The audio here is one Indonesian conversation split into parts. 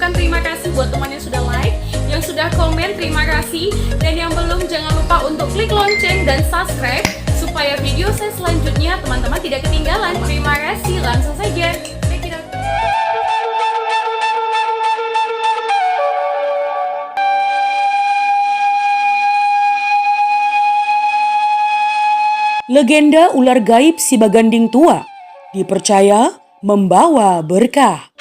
ucapkan terima kasih buat teman yang sudah like, yang sudah komen, terima kasih. Dan yang belum, jangan lupa untuk klik lonceng dan subscribe supaya video saya selanjutnya teman-teman tidak ketinggalan. Terima kasih, langsung saja. Check it out. Legenda ular gaib si Baganding tua dipercaya membawa berkah.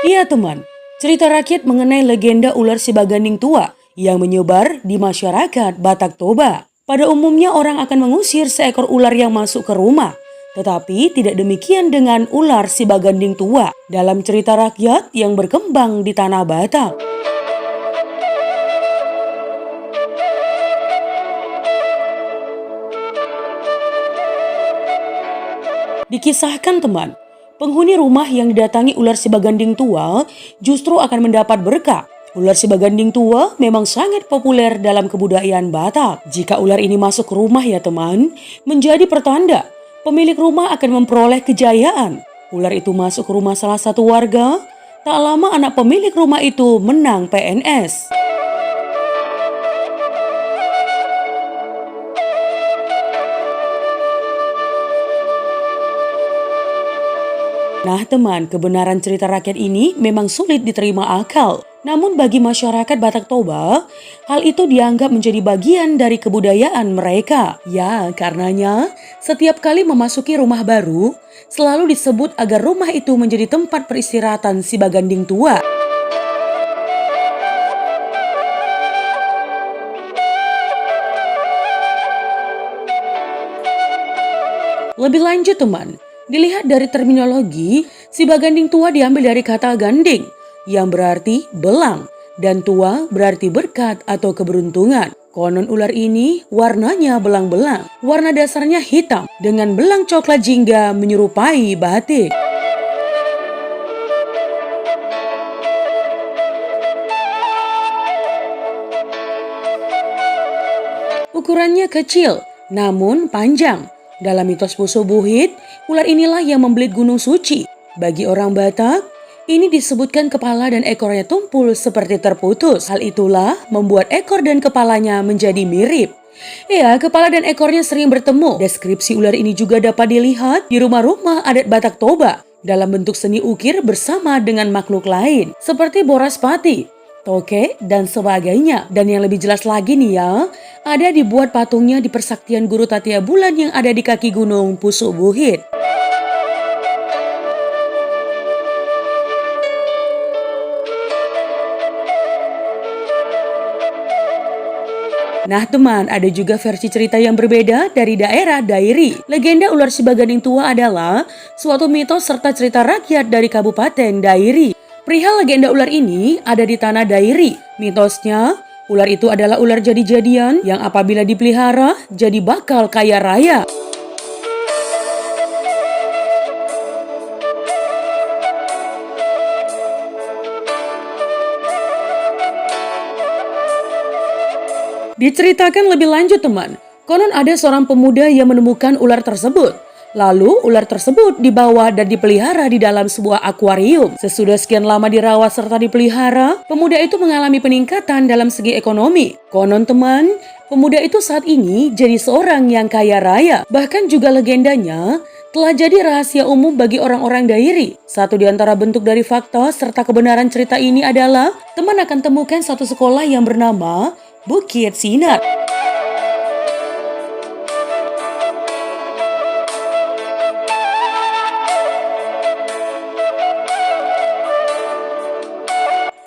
Iya teman, cerita rakyat mengenai legenda ular si Baganding tua yang menyebar di masyarakat Batak Toba. Pada umumnya orang akan mengusir seekor ular yang masuk ke rumah. Tetapi tidak demikian dengan ular si Baganding tua dalam cerita rakyat yang berkembang di tanah Batak. Dikisahkan teman, penghuni rumah yang didatangi ular si Baganding tua justru akan mendapat berkah. Ular si Baganding tua memang sangat populer dalam kebudayaan Batak. Jika ular ini masuk ke rumah ya teman, menjadi pertanda pemilik rumah akan memperoleh kejayaan. Ular itu masuk ke rumah salah satu warga, tak lama anak pemilik rumah itu menang PNS. Nah teman, kebenaran cerita rakyat ini memang sulit diterima akal. Namun bagi masyarakat Batak Toba, hal itu dianggap menjadi bagian dari kebudayaan mereka. Ya, karenanya setiap kali memasuki rumah baru, selalu disebut agar rumah itu menjadi tempat peristirahatan si Baganding tua. Lebih lanjut teman, dilihat dari terminologi, si Baganding tua diambil dari kata ganding yang berarti belang dan tua berarti berkat atau keberuntungan. Konon ular ini warnanya belang-belang, warna dasarnya hitam dengan belang coklat jingga menyerupai batik. Ukurannya kecil namun panjang. Dalam mitos Puso Buhit, ular inilah yang membelit gunung suci. Bagi orang Batak, ini disebutkan kepala dan ekornya tumpul seperti terputus. Hal itulah membuat ekor dan kepalanya menjadi mirip. Ya, kepala dan ekornya sering bertemu. Deskripsi ular ini juga dapat dilihat di rumah-rumah adat Batak Toba dalam bentuk seni ukir bersama dengan makhluk lain seperti boras pati, toke, dan sebagainya. Dan yang lebih jelas lagi nih ya, ada dibuat patungnya di persaktian Guru Tatia Bulan yang ada di kaki gunung Puso Buhit. Nah teman, ada juga versi cerita yang berbeda dari daerah Dairi. Legenda ular si Baganding tua adalah suatu mitos serta cerita rakyat dari Kabupaten Dairi. Perihal legenda ular ini ada di tanah Dairi. Mitosnya, ular itu adalah ular jadi-jadian yang apabila dipelihara jadi bakal kaya raya. Diceritakan lebih lanjut teman, konon ada seorang pemuda yang menemukan ular tersebut. Lalu ular tersebut dibawa dan dipelihara di dalam sebuah akuarium. Sesudah sekian lama dirawat serta dipelihara, pemuda itu mengalami peningkatan dalam segi ekonomi. Konon teman, pemuda itu saat ini jadi seorang yang kaya raya. Bahkan juga legendanya telah jadi rahasia umum bagi orang-orang Dairi. Satu di antara bentuk dari fakta serta kebenaran cerita ini adalah teman akan temukan satu sekolah yang bernama Bukit Sinar.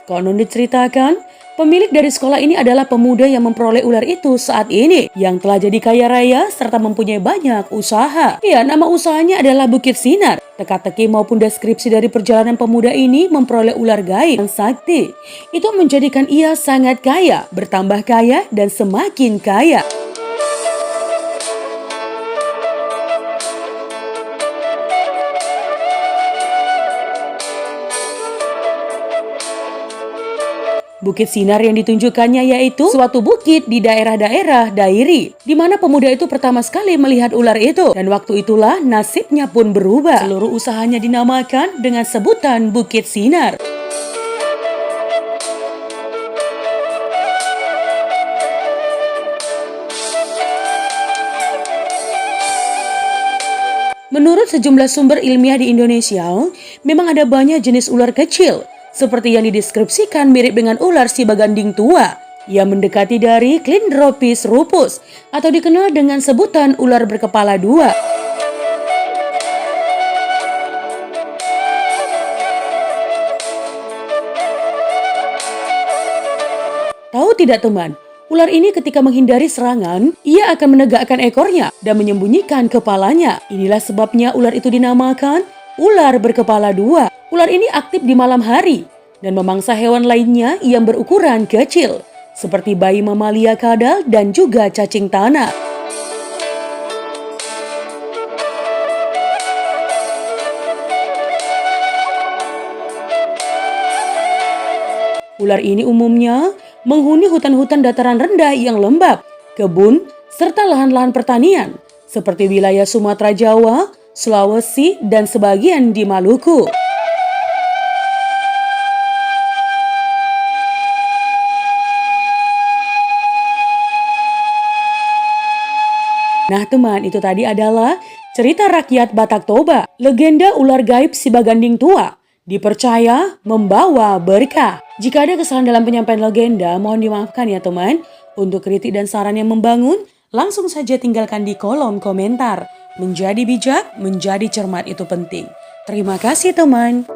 Konon diceritakan, pemilik dari sekolah ini adalah pemuda yang memperoleh ular itu saat ini, yang telah jadi kaya raya serta mempunyai banyak usaha. Ya, nama usahanya adalah Bukit Sinar. Teka-teki maupun deskripsi dari perjalanan pemuda ini memperoleh ular gaib yang sakti. Itu menjadikan ia sangat kaya, bertambah kaya, dan semakin kaya. Bukit Sinar yang ditunjukkannya yaitu suatu bukit di daerah-daerah Dairi, di mana pemuda itu pertama sekali melihat ular itu. Dan waktu itulah nasibnya pun berubah. Seluruh usahanya dinamakan dengan sebutan Bukit Sinar. Menurut sejumlah sumber ilmiah di Indonesia, memang ada banyak jenis ular kecil, seperti yang dideskripsikan mirip dengan ular si baganding tua, yang mendekati dari Clindropis rufus, atau dikenal dengan sebutan ular berkepala dua. Tahu tidak teman? Ular ini ketika menghindari serangan, ia akan menegakkan ekornya dan menyembunyikan kepalanya. Inilah sebabnya ular itu dinamakan ular berkepala dua. Ular ini aktif di malam hari dan memangsa hewan lainnya yang berukuran kecil, seperti bayi mamalia kadal dan juga cacing tanah. Ular ini umumnya menghuni hutan-hutan dataran rendah yang lembab, kebun, serta lahan-lahan pertanian, seperti wilayah Sumatera Jawa, Sulawesi, dan sebagian di Maluku. Nah teman, itu tadi adalah cerita rakyat Batak Toba, legenda ular gaib si baganding tua, dipercaya membawa berkah. Jika ada kesalahan dalam penyampaian legenda, mohon dimaafkan ya teman. Untuk kritik dan saran yang membangun, langsung saja tinggalkan di kolom komentar. Menjadi bijak, menjadi cermat itu penting. Terima kasih teman.